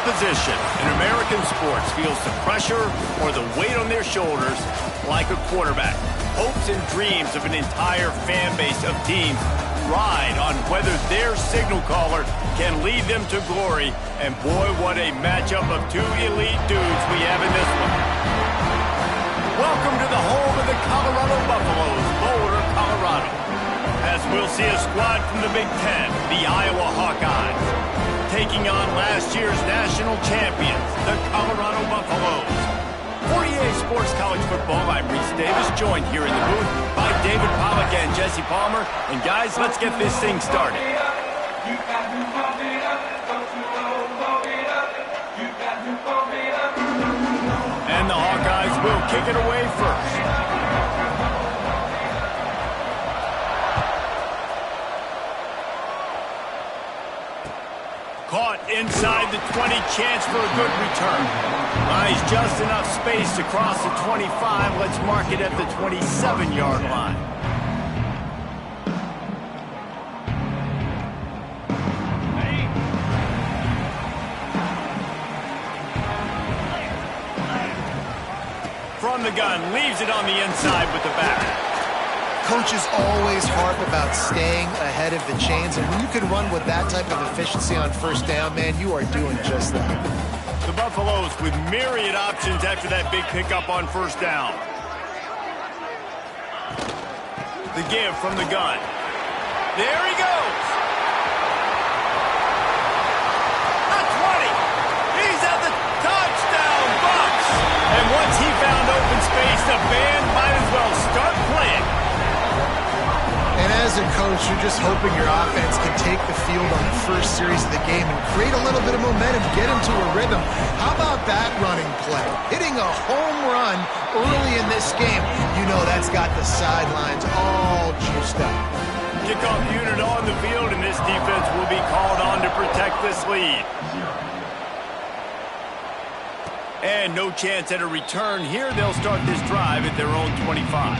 position in American sports feels the pressure or the weight on their shoulders like a quarterback. Hopes and dreams of an entire fan base of teams ride on whether their signal caller can lead them to glory. And boy, what a matchup of two elite dudes we have in this one. Welcome to the home of the Colorado Buffaloes, Boulder, Colorado. As we'll see a squad from the Big Ten, the Iowa Hawkeyes, taking on last year's national champions, the Colorado Buffaloes. For EA Sports College Football, I'm Reese Davis, joined here in the booth by David Pollack and Jesse Palmer. And guys, let's get this thing started. And the Hawkeyes will kick it away first. Caught inside the 20, chance for a good return. Buys just enough space to cross the 25. Let's mark it at the 27-yard line. From the gun, leaves it on the inside with the back. Coaches always harp about staying ahead of the chains, and when you can run with that type of efficiency on first down, man, you are doing just that. The Buffaloes with myriad options after that big pickup on first down. The give from the gun. There he goes. A 20. He's at the touchdown box. And once he found open space, the band might as well start playing. And as a coach, you're just hoping your offense can take the field on the first series of the game and create a little bit of momentum, get into a rhythm. How about that running play? Hitting a home run early in this game. You know that's got the sidelines all juiced up. Kickoff unit on the field, and this defense will be called on to protect this lead. And no chance at a return here. They'll start this drive at their own 25.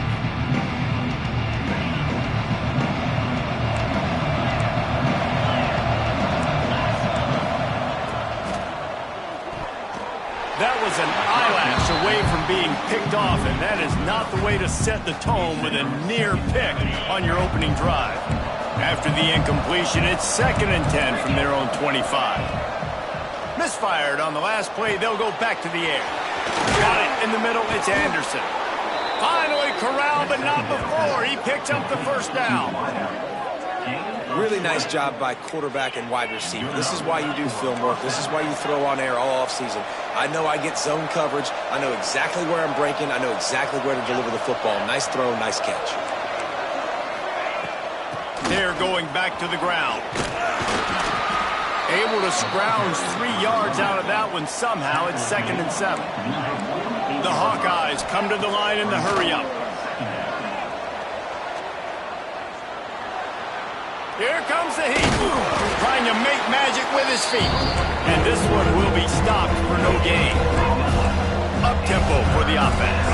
That was an eyelash away from being picked off, and that is not the way to set the tone with a near pick on your opening drive. After the incompletion, it's 2nd and 10 from their own 25. Misfired on the last play, they'll go back to the air. Got it in the middle, it's Anderson. Finally corralled, but not before. He picks up the first down. Really nice job by quarterback and wide receiver. This is why you do film work. This is why you throw on air all offseason. I know I get zone coverage. I know exactly where I'm breaking. I know exactly where to deliver the football. Nice throw, nice catch. They're going back to the ground. Able to scrounge 3 yards out of that one somehow. It's 2nd and 7. The Hawkeyes come to the line in the hurry-up. Here comes the heat. Trying to make magic with his feet. And this one will be stopped for no gain. Up-tempo for the offense.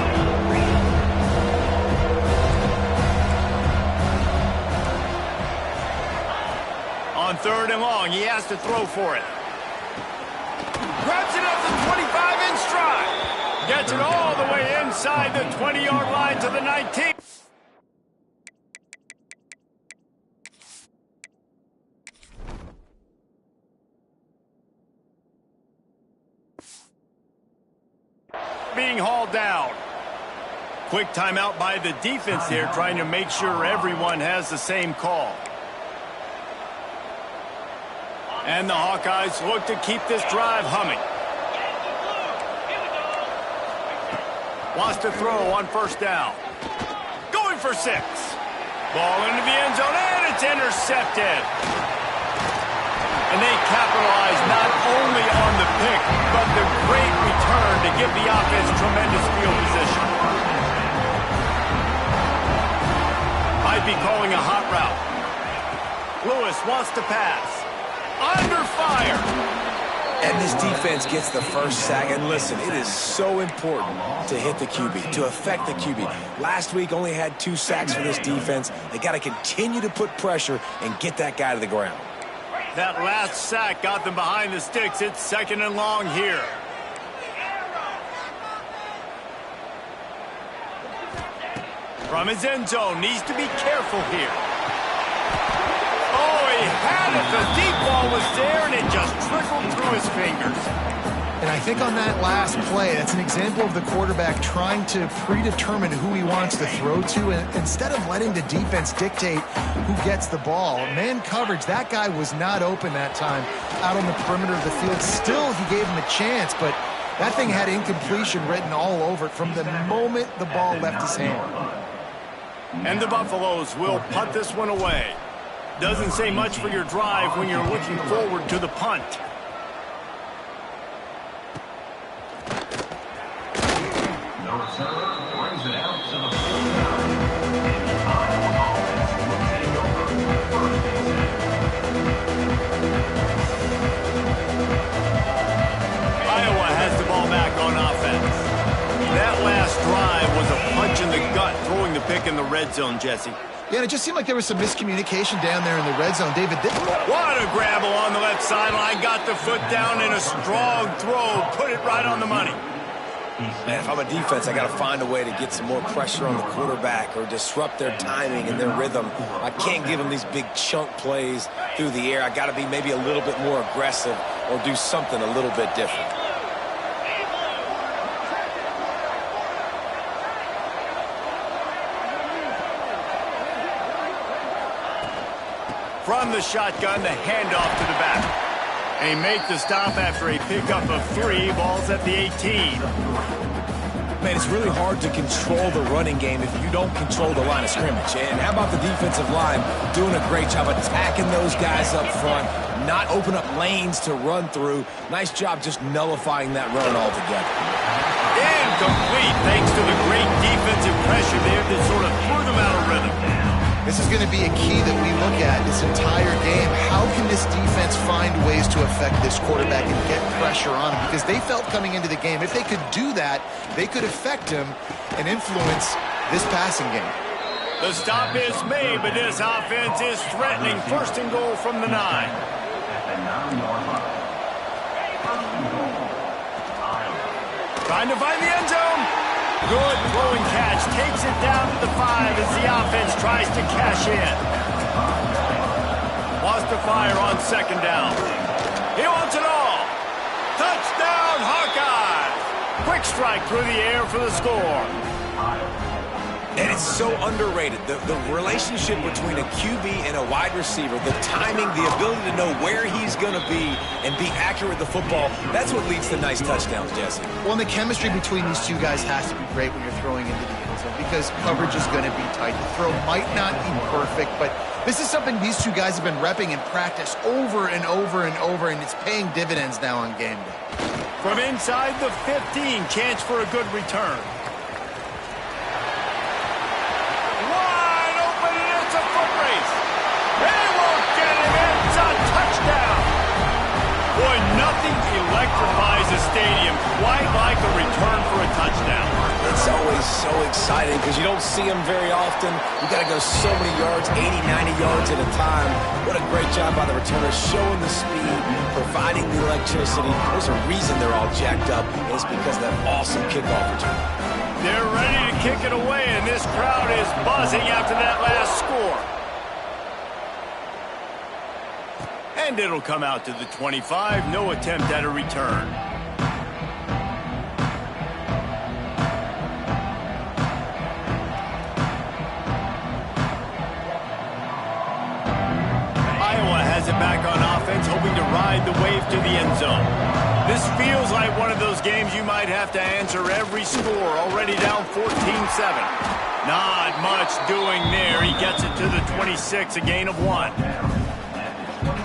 On 3rd and long, he has to throw for it. Grabs it at the 25 in stride. Gets it all the way inside the 20-yard line to the 19. Being hauled down. Quick timeout by the defense there, trying to make sure everyone has the same call. And the Hawkeyes look to keep this drive humming. Wants to throw on first down. Going for 6. Ball into the end zone, and it's intercepted. And they capitalize not only on the pick, but the great return to give the offense tremendous field position. Might be calling a hot route. Lewis wants to pass. Under fire. And this defense gets the first sack. And listen, it is so important to hit the QB, to affect the QB. Last week only had 2 sacks for this defense. They got to continue to put pressure and get that guy to the ground. That last sack got them behind the sticks. It's 2nd and long here. From his end zone, needs to be careful here. Oh, he had it. The deep ball was there, and it just trickled through his fingers. And I think on that last play, that's an example of the quarterback trying to predetermine who he wants to throw to, and instead of letting the defense dictate who gets the ball. Man coverage, that guy was not open that time out on the perimeter of the field. Still, he gave him a chance, but that thing had incompletion written all over it from the moment the ball left his hand. And the Buffaloes will punt this one away. Doesn't say much for your drive when you're looking forward to the punt. Brings it out to the Iowa has the ball back on offense. That last drive was a punch in the gut, throwing the pick in the red zone, Jesse. Yeah, and it just seemed like there was some miscommunication down there in the red zone. David, what a grab along the left sideline. Got the foot down in a strong throw. Put it right on the money. Man, if I'm a defense, I got to find a way to get some more pressure on the quarterback or disrupt their timing and their rhythm. I can't give them these big chunk plays through the air. I got to be maybe a little bit more aggressive or do something a little bit different. From the shotgun, the handoff to the back. They make the stop after a pickup of 3. Ball's at the 18. Man, it's really hard to control the running game if you don't control the line of scrimmage. And how about the defensive line doing a great job attacking those guys up front, not open up lanes to run through. Nice job just nullifying that run altogether. Incomplete, thanks to the great defensive pressure there that sort of threw them out of rhythm. this is going to be a key that we look at this entire game. How can this defense find ways to affect this quarterback and get pressure on him? Because they felt coming into the game, if they could do that, they could affect him and influence this passing game. The stop is made, but this offense is threatening. 1st and goal from the 9. Trying to find the end zone. Good throwing catch. Takes it down to the 5 as the offense tries to cash in. Wants to fire on 2nd down. He wants it all. Touchdown, Hawkeye. Quick strike through the air for the score. And it's so underrated. The relationship between a QB and a wide receiver, the timing, the ability to know where he's going to be and be accurate with the football, that's what leads to nice touchdowns, Jesse. Well, and the chemistry between these two guys has to be great when you're throwing into the end zone because coverage is going to be tight. The throw might not be perfect, but this is something these two guys have been repping in practice over and over and over, and it's paying dividends now on game day. From inside the 15, chance for a good return. Boy, nothing electrifies a stadium quite like a return for a touchdown. It's always so exciting because you don't see them very often. You got to go so many yards, 80, 90 yards at a time. What a great job by the returners, showing the speed, providing the electricity. There's a reason they're all jacked up, and it's because of that awesome kickoff return. They're ready to kick it away, and this crowd is buzzing after that last score. And it'll come out to the 25. No attempt at a return. Iowa has it back on offense, hoping to ride the wave to the end zone. This feels like one of those games you might have to answer every score. Already down 14-7. Not much doing there. He gets it to the 26, a gain of 1.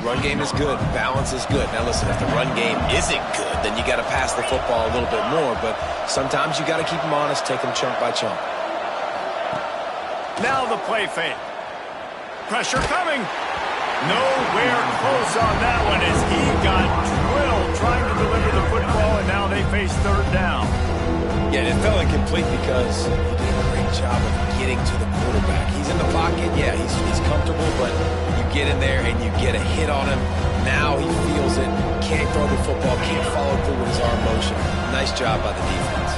Run game is good. Balance is good. Now listen, if the run game isn't good, then you got to pass the football a little bit more. But sometimes you got to keep them honest, take them chunk by chunk. Now the play fake. Pressure coming. Nowhere close on that one as he got drilled trying to deliver the football, and now they face 3rd down. Yeah, it felt incomplete because he did a great job of getting to the quarterback. He's in the pocket. Yeah, he's comfortable, but you get in there and you get a hit on him. Now he feels it, can't throw the football, can't follow through with his arm motion. Nice job by the defense.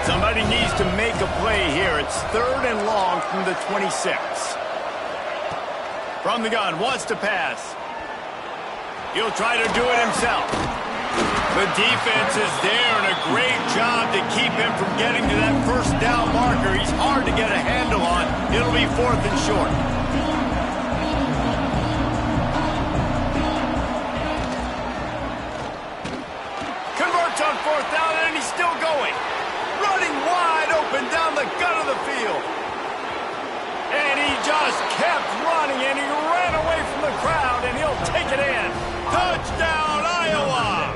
Somebody needs to make a play here. It's 3rd and long from the 26. From the gun, wants to pass. He'll try to do it himself. The defense is there, and a great job to keep him from getting to that first down marker. He's hard to get a handle on. It'll be 4th and short. Converts on 4th down, and he's still going. Running wide open down the gut of the field. And he just kept running, and he ran away from the crowd, and he'll take it in. Touchdown, Iowa!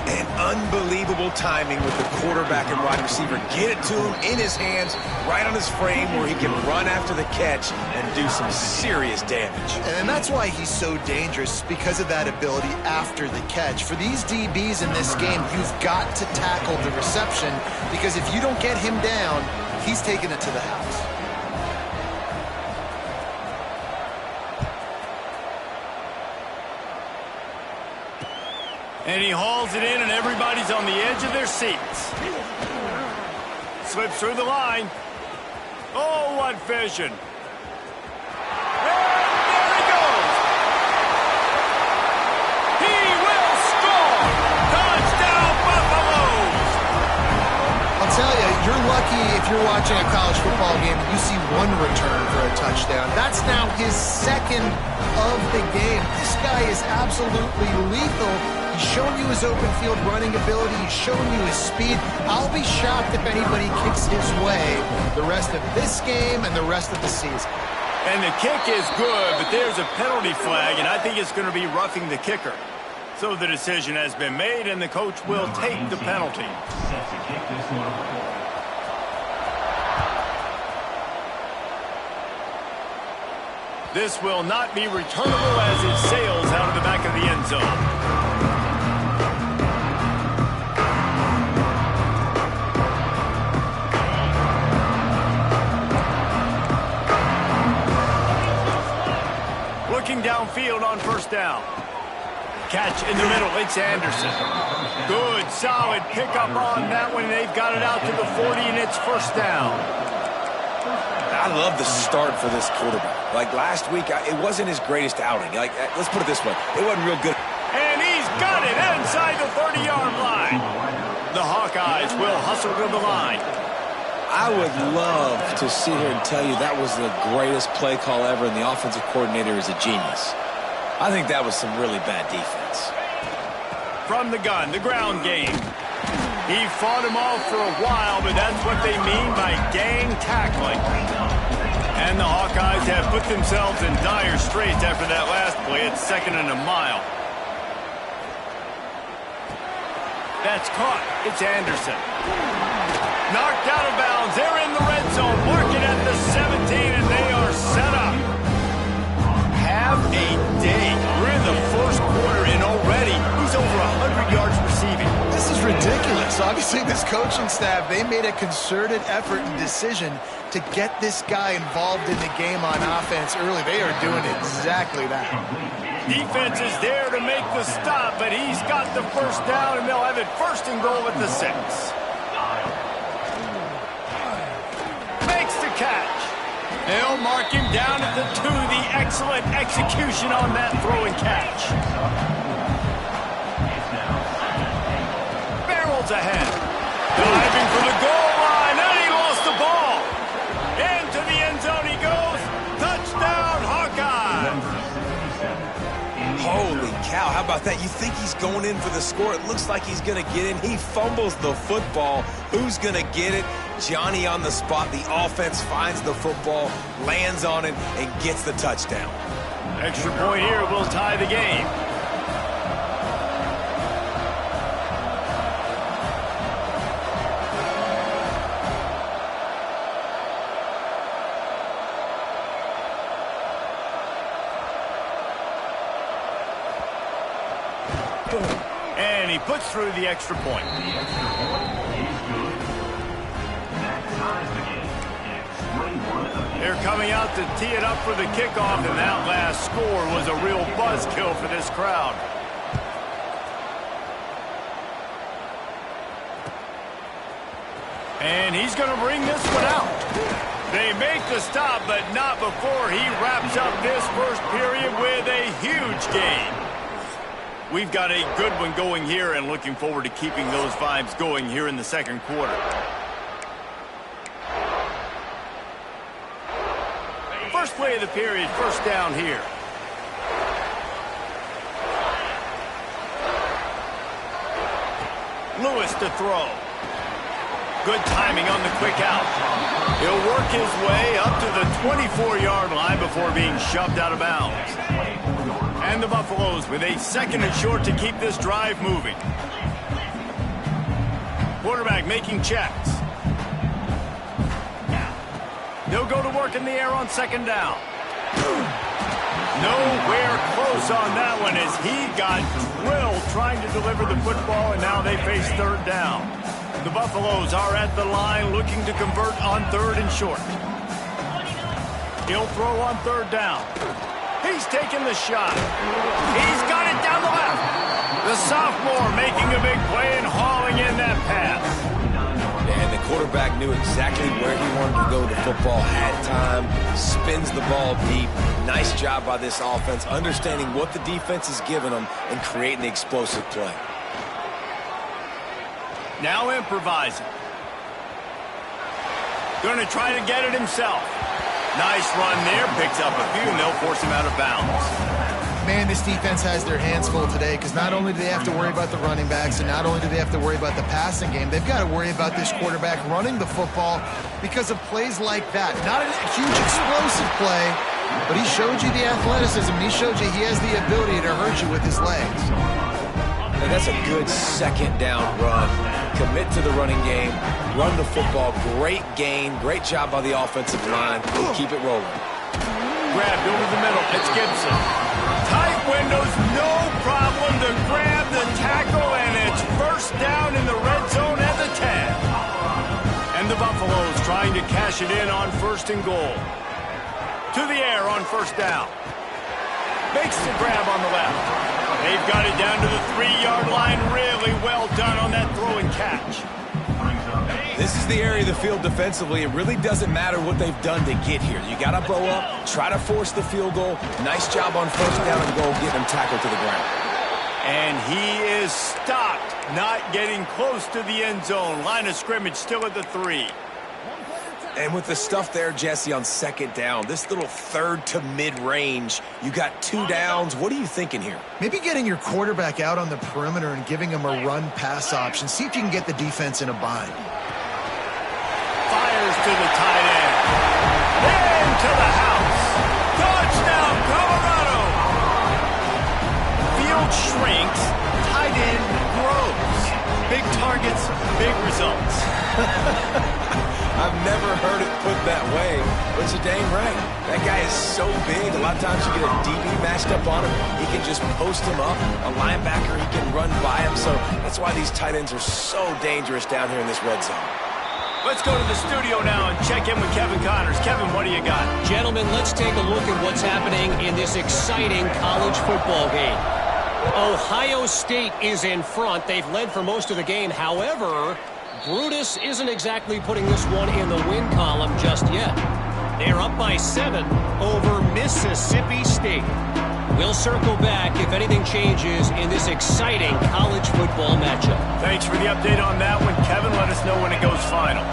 And unbelievable timing with the quarterback and wide receiver. Get it to him in his hands, right on his frame, where he can run after the catch and do some serious damage. And that's why he's so dangerous, because of that ability after the catch. For these DBs in this game, you've got to tackle the reception, because if you don't get him down, he's taking it to the house. And he hauls it in, and everybody's on the edge of their seats. Slips through the line. Oh, what vision. And there he goes. He will score. Touchdown, Buffaloes. I'll tell you, you're lucky if you're watching a college football game and you see one return for a touchdown. That's now his 2nd of the game. This guy is absolutely lethal. He's shown you his open field running ability. He's shown you his speed. I'll be shocked if anybody kicks his way the rest of this game and the rest of the season. And the kick is good, but there's a penalty flag, and I think it's going to be roughing the kicker. So the decision has been made, and the coach will take the penalty. This will not be returnable as it sails out of the back of the end zone. Looking downfield on 1st down. Catch in the middle. It's Anderson. Good, solid pickup on that one. They've got it out to the 40, and it's 1st down. I love the start for this quarterback. Like last week, it wasn't his greatest outing. Like, let's put it this way. It wasn't real good. And he's got it inside the 30-yard line. The Hawkeyes will hustle to the line. I would love to sit here and tell you that was the greatest play call ever, and the offensive coordinator is a genius. I think that was some really bad defense. From the gun, the ground game. He fought him off for a while, but that's what they mean by gang tackling. And the Hawkeyes have put themselves in dire straits after that last play. It's 2nd and a mile. That's caught. It's Anderson. Knocked out of bounds. They're in the red zone. Marking at the 17, and they are set up. Have a day. We're in the 1st quarter, and already he's over 100 yards receiving. This is ridiculous. Obviously, this coaching staff, they made a concerted effort and decision to get this guy involved in the game on offense early. They are doing exactly that. Defense is there to make the stop, but he's got the 1st down, and they'll have it 1st and goal at the 6. Makes the catch. They'll mark him down at the 2. The excellent execution on that throw and catch. Barrels ahead. Diving for the goal line, and he lost the ball. Into the end zone he goes. Touchdown, Hawkeyes. Holy cow, how about that? You think he's going in for the score. It looks like he's going to get in. He fumbles the football. Who's going to get it? Johnny on the spot. The offense finds the football, lands on it, and gets the touchdown. Extra point here will tie the game. And he puts through the extra point. Here They're coming out to tee it up for the kickoff, and that last score was a real buzzkill for this crowd. And he's going to bring this one out. They make the stop, but not before he wraps up this first period with a huge gain. We've got a good one going here, and looking forward to keeping those vibes going here in the second quarter. First play of the period, first down here. Lewis to throw. Good timing on the quick out. He'll work his way up to the 24-yard line before being shoved out of bounds. And the Buffaloes with a second and short to keep this drive moving. Quarterback making checks. He'll go to work in the air on second down. Nowhere close on that one as he got drilled trying to deliver the football, and now they face third down. The Buffaloes are at the line looking to convert on third and short. He'll throw on third down. He's taking the shot. He's got it down the left. The sophomore making a big play and hauling in that pass. And the quarterback knew exactly where he wanted to go with the football, had time, spins the ball deep. Nice job by this offense, understanding what the defense is giving them and creating the explosive play. Now improvising. Going to try to get it himself. Nice run there, picks up a few, and they'll force him out of bounds. Man, this defense has their hands full today because not only do they have to worry about the running backs and not only do they have to worry about the passing game, they've got to worry about this quarterback running the football because of plays like that. Not a huge explosive play, but he showed you the athleticism. He showed you he has the ability to hurt you with his legs. And that's a good second down run. Commit to the running game, run the football. Great gain, great job by the offensive line. Keep it rolling. Grabbed over the middle. It's Gibson. Tight windows, no problem to grab the tackle, and it's first down in the red zone at the 10. And the Buffaloes trying to cash it in on first and goal. To the air on first down. Makes the grab on the left. They've got it down to the 3-yard line. Really well done on that throw and catch. This is the area of the field defensively. It really doesn't matter what they've done to get here. You got to bow up, try to force the field goal. Nice job on first down and goal, getting him tackled to the ground. And he is stopped, not getting close to the end zone. Line of scrimmage still at the 3. And with the stuff there, Jesse, on second down, this little third to mid-range, you got 2 downs. What are you thinking here? Maybe getting your quarterback out on the perimeter and giving him a run-pass option. See if you can get the defense in a bind. Fires to the tight end. Into the house. Touchdown, Colorado. Field shrinks. Tight end grows. Big targets, big results. I've never heard it put that way, but you're dang right. That guy is so big. A lot of times you get a DB matched up on him. He can just post him up. A linebacker, he can run by him. So that's why these tight ends are so dangerous down here in this red zone. Let's go to the studio now and check in with Kevin Connors. Kevin, what do you got? Gentlemen, let's take a look at what's happening in this exciting college football game. Ohio State is in front. They've led for most of the game. However, Brutus isn't exactly putting this one in the win column just yet. They're up by 7 over Mississippi State. We'll circle back if anything changes in this exciting college football matchup. Thanks for the update on that one, Kevin. Let us know when it goes final.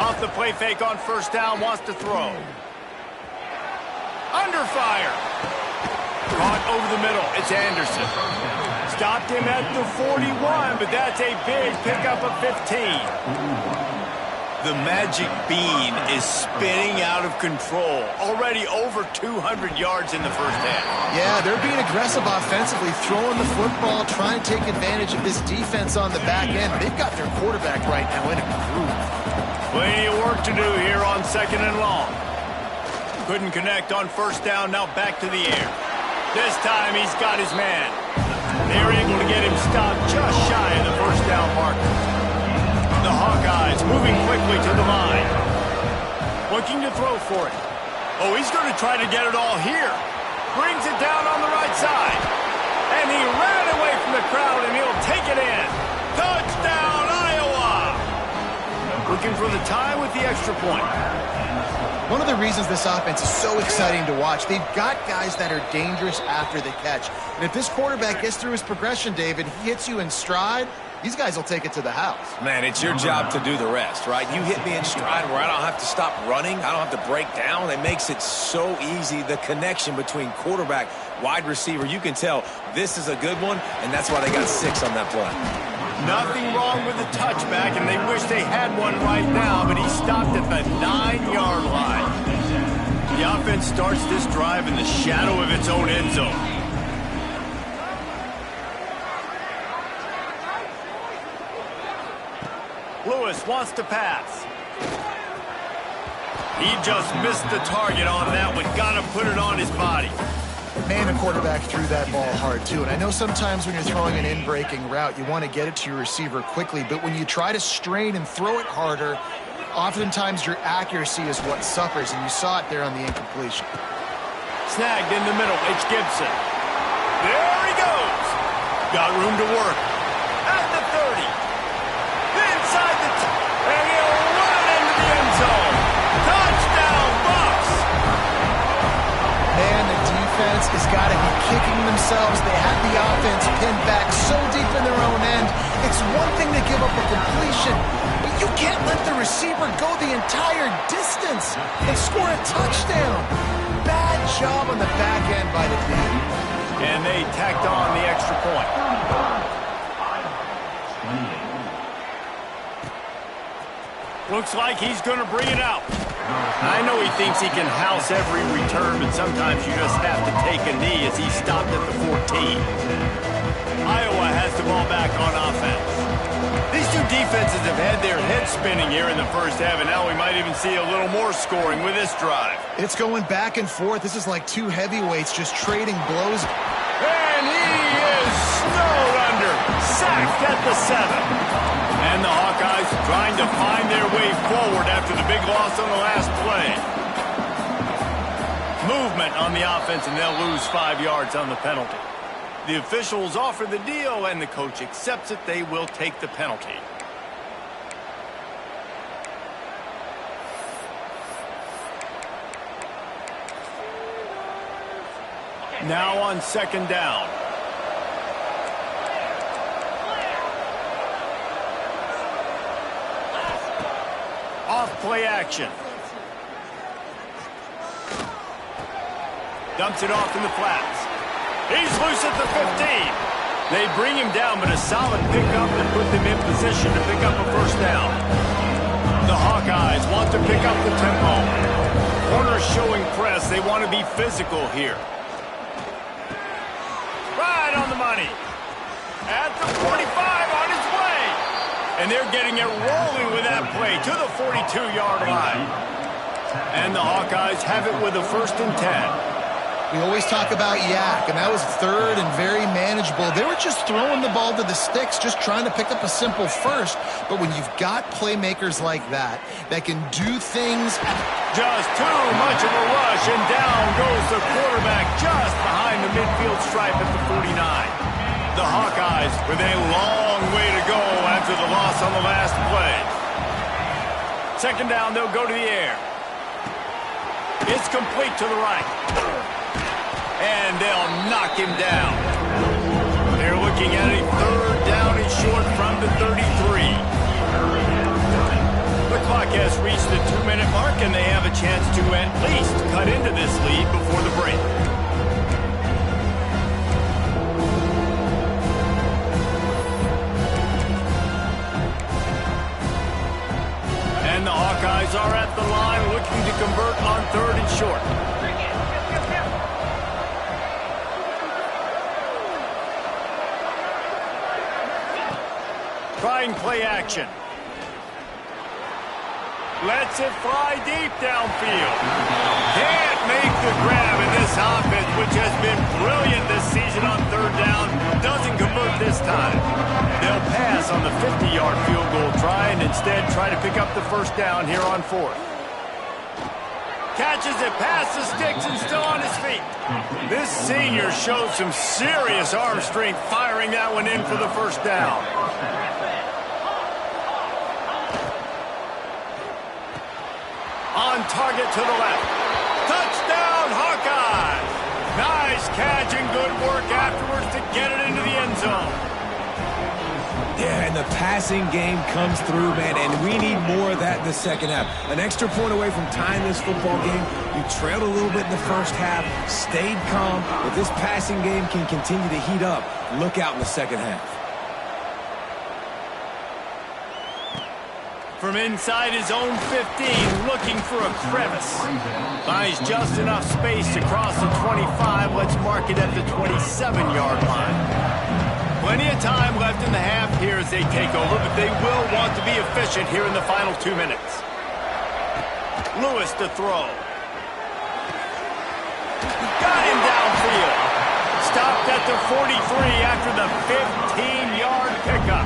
Off the play fake on first down, wants to throw. Under fire. Caught over the middle. It's Anderson. Stopped him at the 41, but that's a big pickup of 15. The magic bean is spinning out of control. Already over 200 yards in the first half. Yeah, they're being aggressive offensively, throwing the football, trying to take advantage of this defense on the back end. They've got their quarterback right now in a groove. Plenty of work to do here on second and long. Couldn't connect on first down, now back to the air. This time he's got his man. They're able to get him stopped just shy of the first down marker. The Hawkeyes moving quickly to the line. Looking to throw for it. Oh, he's going to try to get it all here. Brings it down on the right side. And he ran away from the crowd, and he'll take it in. Touchdown, Iowa! Looking for the tie with the extra point. One of the reasons this offense is so exciting to watch, they've got guys that are dangerous after the catch. And if this quarterback gets through his progression, David, he hits you in stride, these guys will take it to the house. Man, it's your job to do the rest, right? You hit me in stride where I don't have to stop running. I don't have to break down. It makes it so easy, the connection between quarterback, wide receiver. You can tell this is a good one, and that's why they got 6 on that play. Nothing wrong with the touchback, and they wish they had one right now, but he stopped at the 9-yard line. The offense starts this drive in the shadow of its own end zone. Lewis wants to pass. He just missed the target on that one. Got to put it on his body. Man, the quarterback threw that ball hard, too. And I know sometimes when you're throwing an in-breaking route, you want to get it to your receiver quickly. But when you try to strain and throw it harder, oftentimes your accuracy is what suffers. And you saw it there on the incompletion. Snagged in the middle. It's Gibson. There he goes. Got room to work. At the 30. Inside the... and he'll run it into the end zone. Touchdown, Bucs! Man, the defense has got to be kicking themselves. They had the offense pinned back so deep in their own end. It's one thing to give up a completion, but you can't let the receiver go the entire distance and score a touchdown. Bad job on the back end by the D. And they tacked on the extra point. Looks like he's going to bring it out. I know he thinks he can house every return, but sometimes you just have to take a knee as he stopped at the 14. Iowa has the ball back on offense. These two defenses have had their heads spinning here in the first half, and now we might even see a little more scoring with this drive. It's going back and forth. This is like two heavyweights just trading blows. And he is snowed under. Sacked at the 7. And the Hawkeyes trying to find their way forward after the big loss on the last play. Movement on the offense, and they'll lose 5 yards on the penalty. The officials offer the deal, and the coach accepts it. They will take the penalty. Now on 2nd down. Off play action. Dumps it off in the flats. He's loose at the 15. They bring him down, but a solid pickup to put them in position to pick up a first down. The Hawkeyes want to pick up the tempo. Corners showing press. They want to be physical here. Right on the money. At the 45 on his way. And they're getting it rolling with that play to the 42-yard line. And the Hawkeyes have it with a 1st and 10. We always talk about Yak, and that was 3rd and very manageable. They were just throwing the ball to the sticks, just trying to pick up a simple first. But when you've got playmakers like that can do things... Just too much of a rush, and down goes the quarterback just behind the midfield stripe at the 49. The Hawkeyes with a long way to go after the loss on the last play. 2nd down, they'll go to the air. It's complete to the right. And they'll knock him down. They're looking at a 3rd down and short from the 33. The clock has reached the 2-minute mark, and they have a chance to at least cut into this lead before the break. And the Hawkeyes are at the line looking to convert on 3rd and short. Trying play action. Lets it fly deep downfield. Can't make the grab in this offense, which has been brilliant this season on 3rd down. Doesn't convert this time. They'll pass on the 50-yard field goal try and instead try to pick up the 1st down here on 4th. catches it past the sticks and still on his feet. This senior showed some serious arm strength firing that one in for the first down. On target to the left. Touchdown, Hawkeyes! Nice catch and good work afterwards to get it into the end zone. Yeah, and the passing game comes through, man, and we need more of that in the second half. An extra point away from tying this football game. You trailed a little bit in the first half, stayed calm. If this passing game can continue to heat up, look out in the second half. From inside his own 15, looking for a crevice. Finds just enough space to cross the 25. Let's mark it at the 27-yard line. Plenty of time left in the half here as they take over, but they will want to be efficient here in the final 2 minutes. Lewis to throw. Got him downfield. Stopped at the 43 after the 15-yard pickup.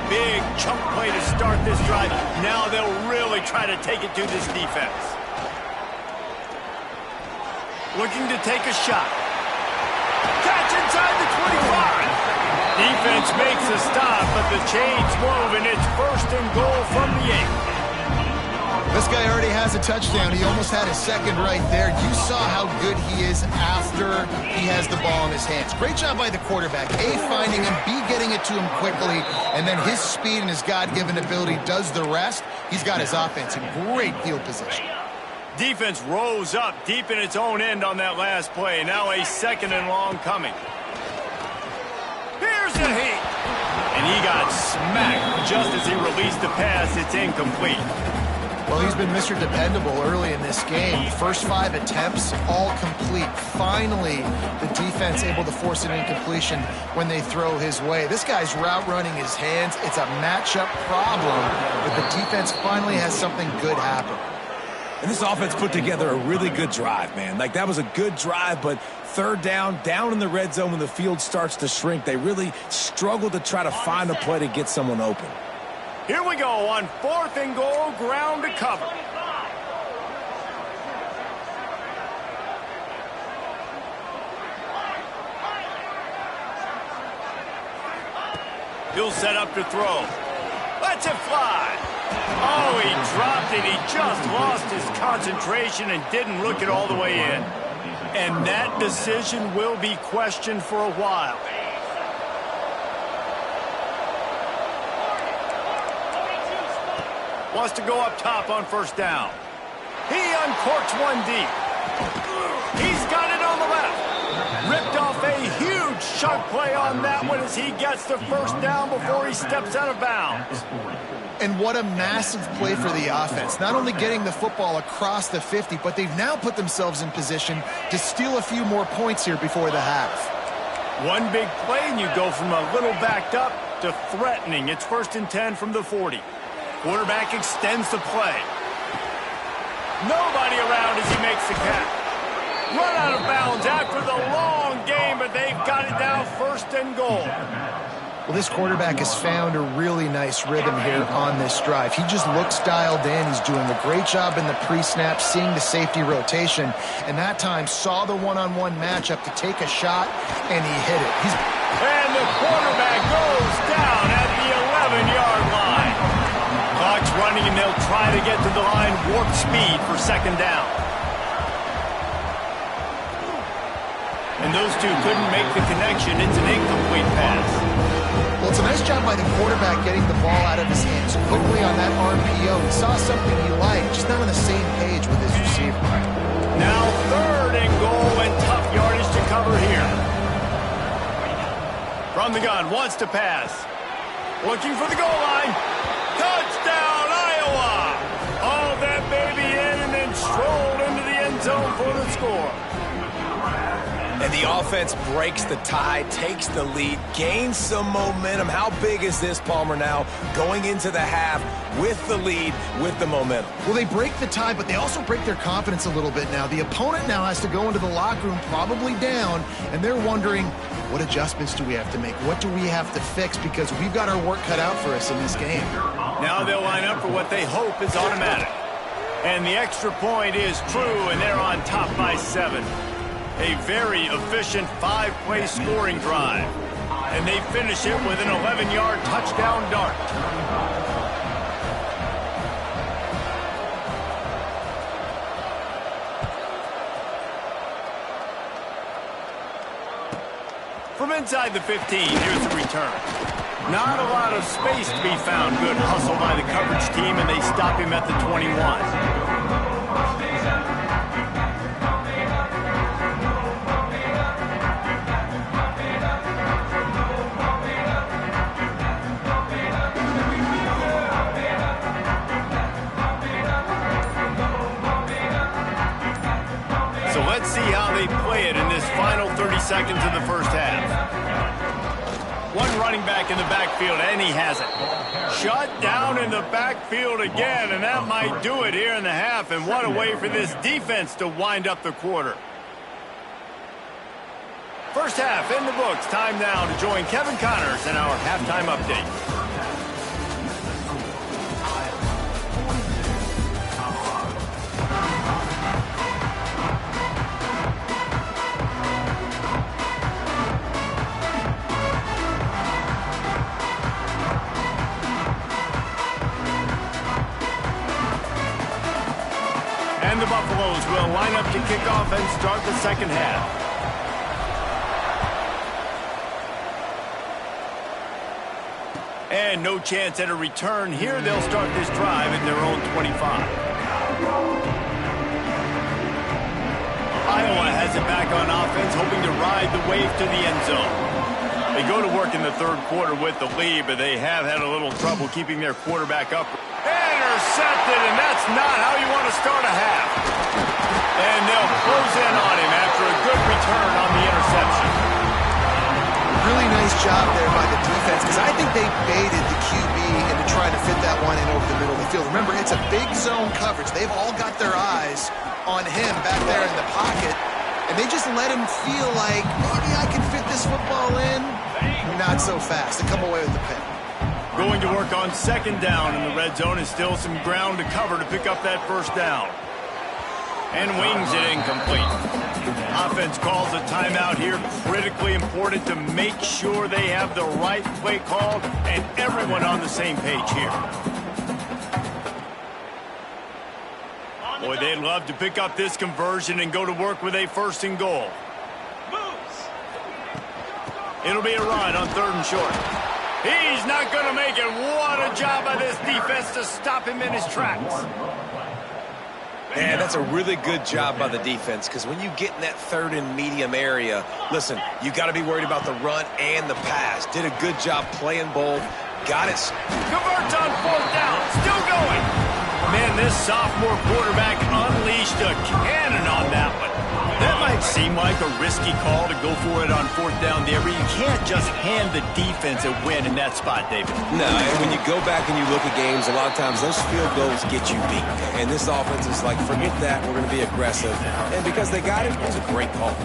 Big chunk play to start this drive. Now they'll really try to take it to this defense. Looking to take a shot. Catch inside the 25. Defense makes a stop, but the chains move, and it's first and goal from the 8. This guy already has a touchdown. He almost had his second right there. You saw how good he is after he has the ball in his hands. Great job by the quarterback. A, finding him, B, getting it to him quickly, and then his speed and his God-given ability does the rest. He's got his offense in great field position. Defense rose up deep in its own end on that last play. Now a second and long coming. Here's the heat. And he got smacked just as he released the pass. It's incomplete. Well, he's been Mr. Dependable early in this game. First 5 attempts, all complete. Finally, the defense able to force an incompletion when they throw his way. This guy's route running his hands. It's a matchup problem, but the defense finally has something good happen. And this offense put together a really good drive, man. Like, that was a good drive, but third down in the red zone when the field starts to shrink, they really struggle to try to find a play to get someone open. Here we go on 4th and goal, ground to cover. He'll set up to throw. Lets it fly. Oh, he dropped it. He just lost his concentration and didn't look it all the way in. And that decision will be questioned for a while. Wants to go up top on first down. He uncorks one deep. He's got it on the left. Ripped off a huge chunk play on that one as he gets the first down before he steps out of bounds. And what a massive play for the offense. Not only getting the football across the 50, but they've now put themselves in position to steal a few more points here before the half. One big play and you go from a little backed up to threatening. It's 1st and 10 from the 40. Quarterback extends the play. Nobody around as he makes the catch. Run out of bounds after the long game, but they've got it now 1st and goal. Well, this quarterback has found a really nice rhythm here on this drive. He just looks dialed in. He's doing a great job in the pre-snap, seeing the safety rotation, and that time saw the one-on-one matchup to take a shot, and he hit it. And the quarterback goes down at the 11-yard line. Clock's running, and they'll try to get to the line warp speed for 2nd down. And those two couldn't make the connection. It's an incomplete pass. Well, it's a nice job by the quarterback getting the ball out of his hands quickly on that RPO. He saw something he liked, just not on the same page with his receiver. Now 3rd and goal and tough yardage to cover here. From the gun, wants to pass. Looking for the goal line. Touchdown, Iowa! Hauled that baby in and then strolled into the end zone for the score. And the offense breaks the tie, takes the lead, gains some momentum. How big is this, Palmer, now going into the half with the lead, with the momentum? Well, they break the tie, but they also break their confidence a little bit now. The opponent now has to go into the locker room probably down, and they're wondering, what adjustments do we have to make? What do we have to fix? Because we've got our work cut out for us in this game. Now they'll line up for what they hope is automatic. And the extra point is true, and they're on top by 7. A very efficient 5-play scoring drive. And they finish it with an 11-yard touchdown dart. From inside the 15, here's the return. Not a lot of space to be found. Good hustle by the coverage team, and they stop him at the 21. So let's see how they play it in this final 30 seconds of the first half. One running back in the backfield, and he has it. Shut down in the backfield again, and that might do it here in the half. And what a way for this defense to wind up the quarter. First half in the books. Time now to join Kevin Connors in our halftime update. And the Buffaloes will line up to kick off and start the second half. And no chance at a return here. They'll start this drive at their own 25. Iowa has it back on offense, hoping to ride the wave to the end zone. They go to work in the third quarter with the lead, but they have had a little trouble keeping their quarterback up. Intercepted, and that's not how you want to start a half. And they'll close in on him after a good return on the interception. Really nice job there by the defense, because I think they baited the QB into trying to fit that one in over the middle of the field. Remember, it's a big zone coverage. They've all got their eyes on him back there in the pocket, and they just let him feel like, maybe I can fit this football in. Not so fast. They come away with the pick. Going to work on second down in the red zone is still some ground to cover to pick up that first down. And wings it incomplete. Offense calls a timeout here. Critically important to make sure they have the right play called and everyone on the same page here. Boy, they'd love to pick up this conversion and go to work with a 1st and goal. It'll be a run on 3rd and short. He's not going to make it. What a job by this defense to stop him in his tracks. Man, that's a really good job by the defense, because when you get in that 3rd and medium area, listen, you got to be worried about the run and the pass. Did a good job playing both. Got it. Converts on 4th down. Still going. Man, this sophomore quarterback unleashed a cannon on that one. That might seem like a risky call to go for it on 4th down there, but you can't just hand the defense a win in that spot, David. No, and when you go back and you look at games, a lot of times those field goals get you beat. And this offense is like, forget that, we're going to be aggressive. And because they got it, it was a great call.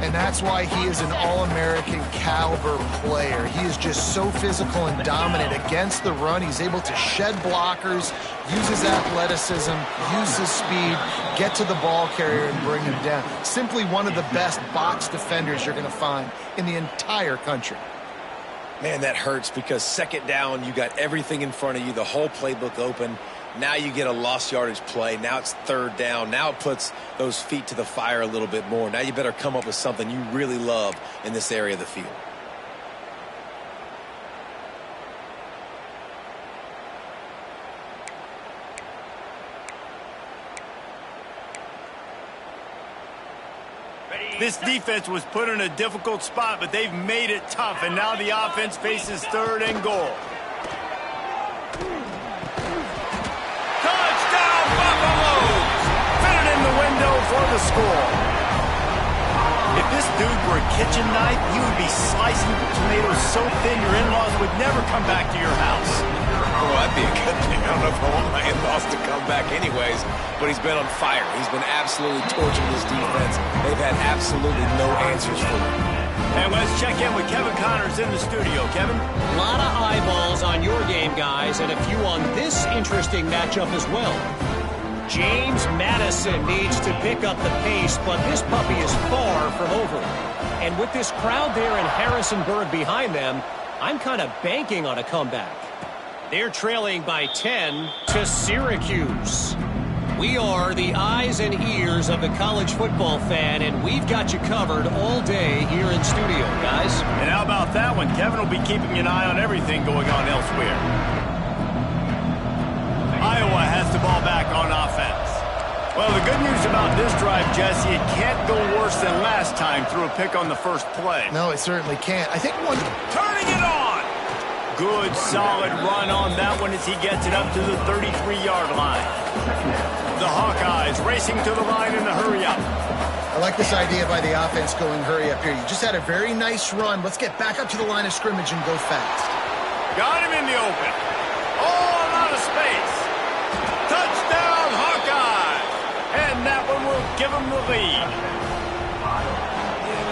And that's why he is an All-American caliber player. He is just so physical and dominant against the run. He's able to shed blockers, use his athleticism, use his speed, get to the ball carrier and bring him down. Simply one of the best box defenders you're going to find in the entire country. Man, that hurts, because second down, you got everything in front of you, the whole playbook open. Now you get a lost yardage play. Now it's 3rd down. Now it puts those feet to the fire a little bit more. Now you better come up with something you really love in this area of the field. This defense was put in a difficult spot, but they've made it tough, and now the offense faces 3rd and goal. Touchdown, Buffaloes! Fit it in the window for the score. If this dude were a kitchen knife, he would be slicing tomatoes so thin your in-laws would never come back to your house. Well, that'd be a good thing. I don't know if I want my in-laws to come back anyways, but he's been on fire. He's been absolutely torching this defense. They've had absolutely no answers for him. And let's check in with Kevin Connors in the studio. Kevin? A lot of eyeballs on your game, guys, and a few on this interesting matchup as well. James Madison needs to pick up the pace, but this puppy is far from over. And with this crowd there in Harrisonburg behind them, I'm kind of banking on a comeback. They're trailing by 10 to Syracuse. We are the eyes and ears of the college football fan, and we've got you covered all day here in studio, guys. And how about that one? Kevin will be keeping an eye on everything going on elsewhere. Iowa has the ball back on offense. Well, the good news about this drive, Jesse, it can't go worse than last time through a pick on the first play. No, it certainly can't. I think one... Turning it on! Good, solid run on that one as he gets it up to the 33-yard line. The Hawkeyes racing to the line in the hurry-up. I like this idea by the offense going hurry up here. You just had a very nice run. Let's get back up to the line of scrimmage and go fast. Got him in the open. Oh, a lot of space. Touchdown, Hawkeyes! And that one will give him the lead.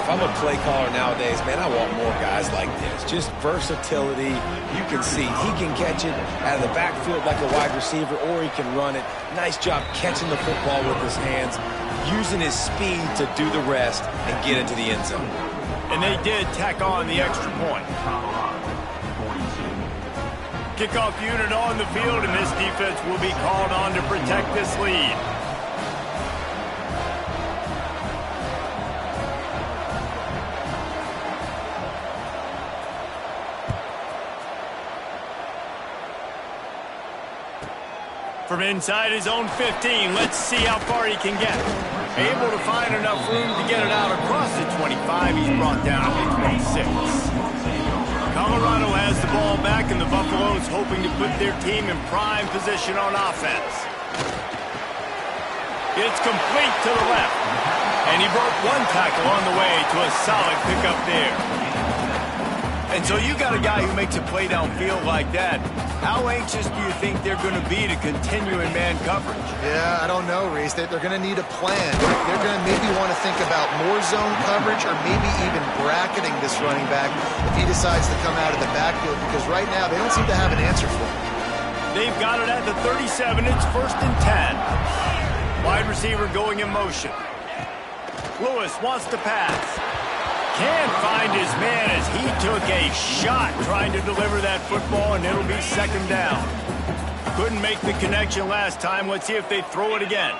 If I'm a play caller nowadays, man, I want more guys like this. Just versatility. You can see he can catch it out of the backfield like a wide receiver, or he can run it. Nice job catching the football with his hands, using his speed to do the rest and get into the end zone. And they did tack on the extra point. Kickoff unit on the field, and this defense will be called on to protect this lead. From inside his own 15, let's see how far he can get. Able to find enough room to get it out across the 25. He's brought down to 26. Colorado has the ball back, and the Buffaloes hoping to put their team in prime position on offense. It's complete to the left. And he broke one tackle on the way to a solid pickup there. And so you got a guy who makes a play downfield like that. How anxious do you think they're going to be to continue in man coverage? Yeah, I don't know, Reese. They're going to need a plan. They're going to maybe want to think about more zone coverage or maybe even bracketing this running back if he decides to come out of the backfield, because right now they don't seem to have an answer for him. They've got it at the 37. It's 1st and 10. Wide receiver going in motion. Lewis wants to pass. Can't find his man as he took a shot trying to deliver that football, and it'll be 2nd down. Couldn't make the connection last time. Let's see if they throw it again.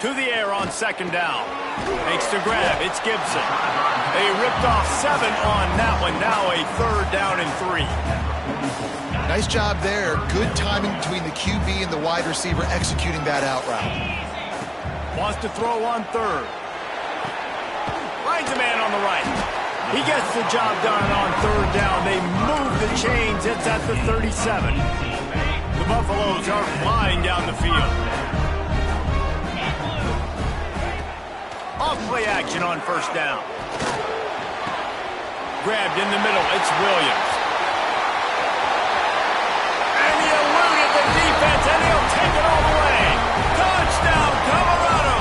To the air on 2nd down. Makes the grab. It's Gibson. They ripped off 7 on that one. Now a 3rd down and 3. Nice job there. Good timing between the QB and the wide receiver executing that out route. Wants to throw on 3rd. Finds a man on the right. He gets the job done on 3rd down. They move the chains. It's at the 37. The Buffaloes are flying down the field. Off play action on 1st down. Grabbed in the middle. It's Williams. Defense, and he'll take it all the way. Touchdown, Colorado!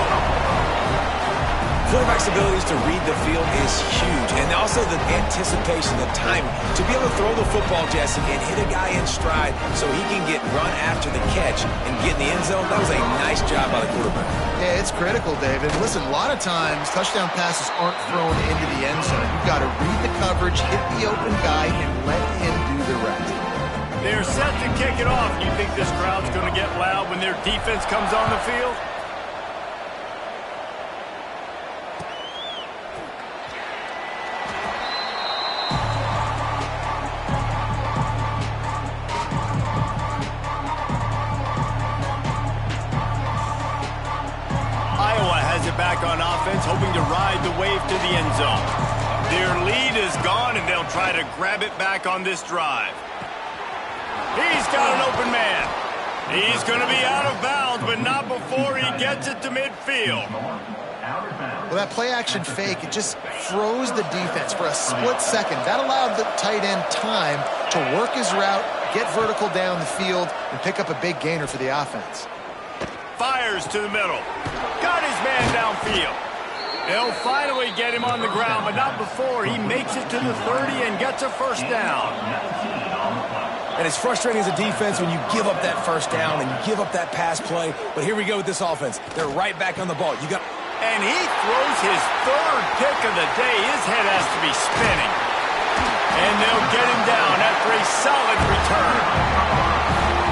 Quarterback's abilities to read the field is huge, and also the anticipation, the timing, to be able to throw the football, Jesse, and hit a guy in stride so he can get run after the catch and get in the end zone. That was a nice job by the quarterback. Yeah, it's critical, David. Listen, a lot of times touchdown passes aren't thrown into the end zone. You've got to read the coverage, hit the open guy, and let him do the rest. They're set to kick it off. Do you think this crowd's going to get loud when their defense comes on the field? Iowa has it back on offense, hoping to ride the wave to the end zone. Their lead is gone, and they'll try to grab it back on this drive. He's got an open man. He's going to be out of bounds, but not before he gets it to midfield. Well, that play-action fake, it just froze the defense for a split second. That allowed the tight end time to work his route, get vertical down the field, and pick up a big gainer for the offense. Fires to the middle. Got his man downfield. They'll finally get him on the ground, but not before he makes it to the 30 and gets a 1st down. And it's frustrating as a defense when you give up that first down and you give up that pass play. But here we go with this offense. They're right back on the ball. And he throws his third pick of the day. His head has to be spinning. And they'll get him down after a solid return.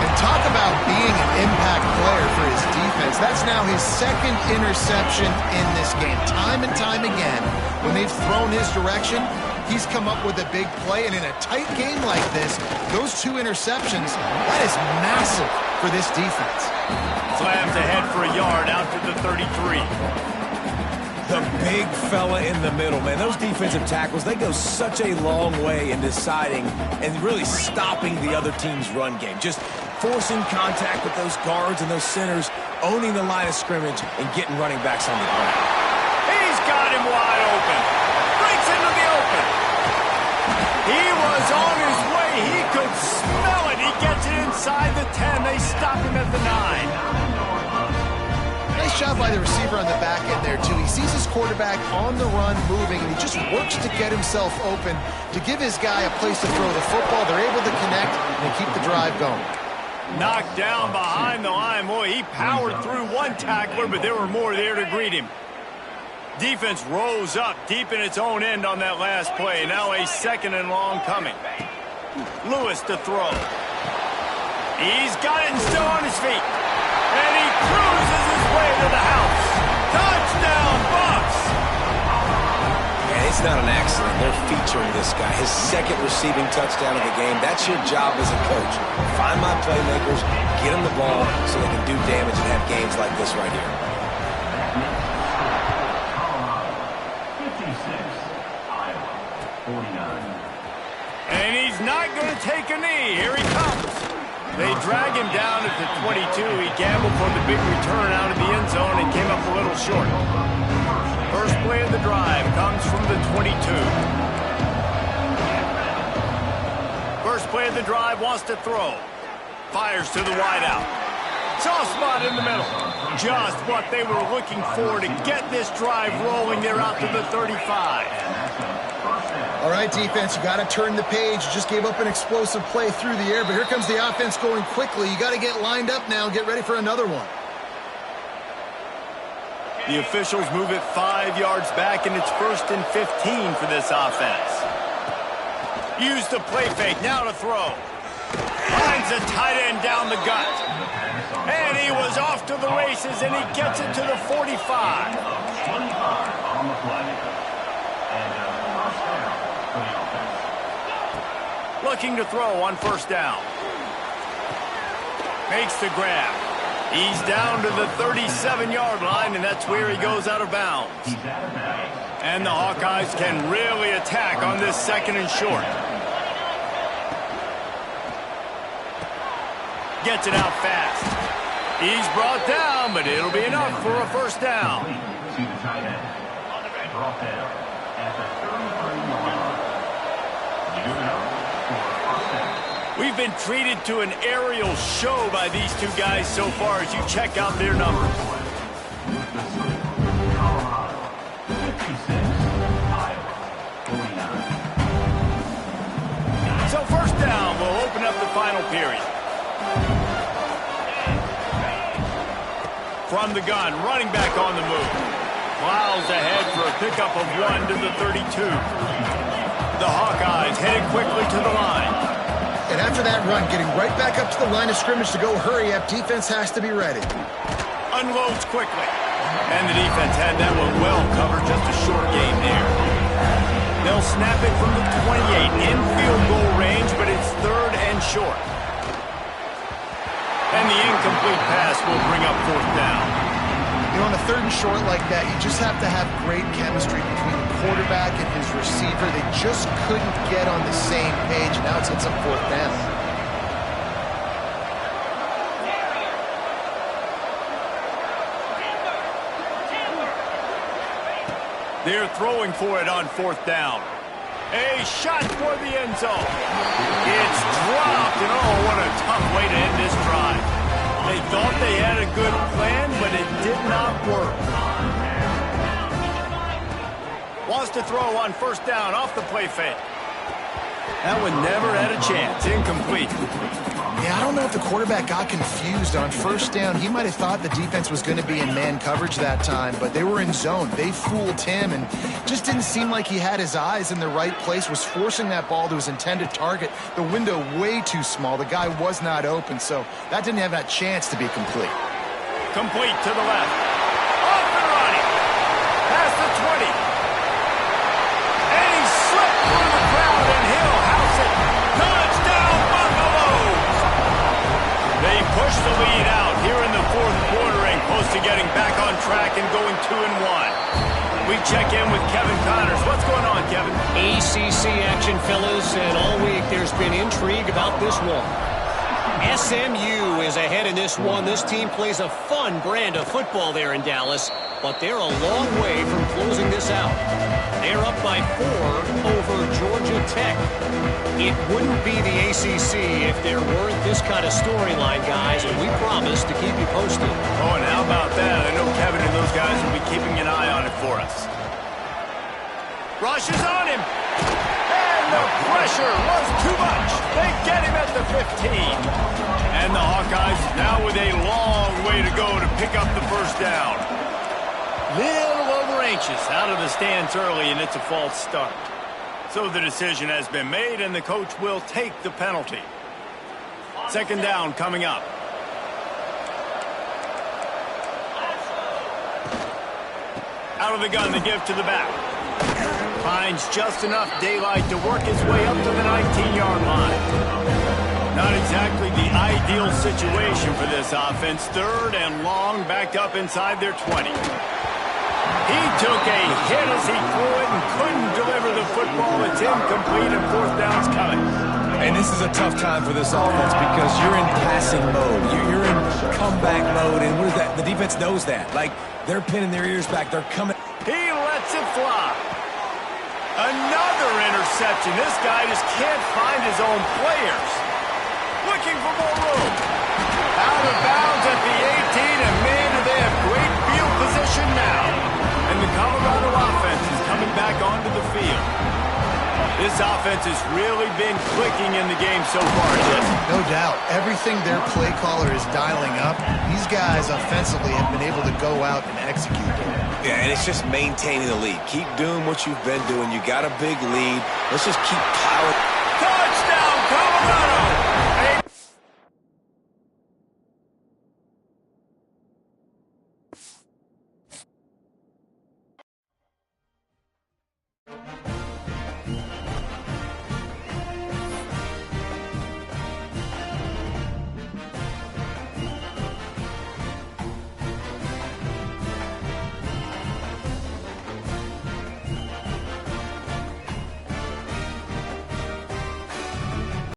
And talk about being an impact player for his defense. That's now his second interception in this game. Time and time again, when they've thrown his direction, he's come up with a big play. And in a tight game like this, those 2 interceptions, that is massive for this defense. Slams ahead for a yard out to the 33. The big fella in the middle, man. Those defensive tackles, they go such a long way in deciding and really stopping the other team's run game. Just forcing contact with those guards and those centers, owning the line of scrimmage, and getting running backs on the ground. He's got him wide open. Breaks into the open. He was on his way. He could smell it. He gets it inside the 10. They stop him at the 9. Nice job by the receiver on the back end there, too. He sees his quarterback on the run moving, and he just works to get himself open to give his guy a place to throw the football. They're able to connect and keep the drive going. Knocked down behind the line. Boy, he powered through one tackler, but there were more there to greet him. Defense rose up deep in its own end on that last play. Now a 2nd and long coming. Lewis to throw. He's got it and still on his feet. And he cruises his way to the house. Touchdown, Bucs! And it's not an accident. They're featuring this guy. His 2nd receiving touchdown of the game. That's your job as a coach. Find my playmakers, get them the ball so they can do damage and have games like this right here. And he's not going to take a knee. Here he comes. They drag him down at the 22. He gambled for the big return out of the end zone and came up a little short. First play of the drive comes from the 22. First play of the drive, wants to throw. Fires to the wideout. Soft spot in the middle. Just what they were looking for to get this drive rolling. They're out to the 35. All right, defense, you got to turn the page. You just gave up an explosive play through the air, but here comes the offense going quickly. You got to get lined up now and get ready for another one. The officials move it 5 yards back, and it's 1st and 15 for this offense. Use the play fake, now to throw. Finds a tight end down the gut. And he was off to the races, and he gets it to the 45. On the play. Looking to throw on 1st down. Makes the grab. He's down to the 37-yard line, and that's where he goes out of bounds. And the Hawkeyes can really attack on this 2nd and short. Gets it out fast. He's brought down, but it'll be enough for a 1st down. To the tight end. Brought down at the 33-yard line. We've been treated to an aerial show by these two guys so far as you check out their numbers. So 1st down will open up the final period. From the gun, running back on the move. Plows ahead for a pickup of 1 to the 32. The Hawkeyes headed quickly to the line. And after that run, getting right back up to the line of scrimmage to go hurry up, defense has to be ready. Unloads quickly. And the defense had that one well covered, just a short gain there. They'll snap it from the 28 in field goal range, but it's 3rd and short. And the incomplete pass will bring up 4th down. You know, on a 3rd and short like that, you just have to have great chemistry between the quarterback and his receiver. They just couldn't get on the same page. Now it's up 4th down. They're throwing for it on 4th down. A shot for the end zone. It's dropped, and oh, what a tough way to end this drive. They thought they had a good plan, but it did not work. Wants to throw on 1st down off the play fake. That one never had a chance. Incomplete. Yeah, I don't know if the quarterback got confused on first down. He might have thought the defense was going to be in man coverage that time, but they were in zone. They fooled him and just didn't seem like he had his eyes in the right place, was forcing that ball to his intended target. The window way too small. The guy was not open, so that didn't have that chance to be complete. Complete to the left. Off and running. Past the 20. And he slipped through the crowd, and he'll house it. Touchdown, Buffaloes! They push the lead out here in the fourth quarter and close to getting back on track and going 2-1. We check in with Kevin Connors. What's going on, Kevin? ACC action, fellas, and all week there's been intrigue about this one. SMU is ahead in this one. This team plays a fun brand of football there in Dallas, but they're a long way from closing this out. They're up by 4 over Georgia Tech. It wouldn't be the ACC if there weren't this kind of storyline, guys, and we promise to keep you posted. Oh, and how about that? I know Kevin and those guys will be keeping an eye on it for us. Rush is on him. And the pressure was too much. They get him at the 15. And the Hawkeyes now with a long way to go to pick up the first down. Little over anxious out of the stands early, and it's a false start. So the decision has been made, and the coach will take the penalty. Second down coming up. Out of the gun, the give to the back. Finds just enough daylight to work his way up to the 19-yard line. Not exactly the ideal situation for this offense. Third and long, backed up inside their 20. He took a hit as he threw it and couldn't deliver the football. It's incomplete and fourth down's coming. And this is a tough time for this offense because you're in passing mode. You're in comeback mode, and what is that? The defense knows that. Like, they're pinning their ears back. They're coming. He lets it fly. Another interception. This guy just can't find his own players. Looking for more room. Out of bounds at the 18, and man, do they have great field position now. And the Colorado offense is coming back onto the field. This offense has really been clicking in the game so far, Jesse. No doubt. Everything their play caller is dialing up, these guys offensively have been able to go out and execute. Yeah, and it's just maintaining the lead. Keep doing what you've been doing. You got a big lead. Let's just keep piling. Touchdown, Colorado!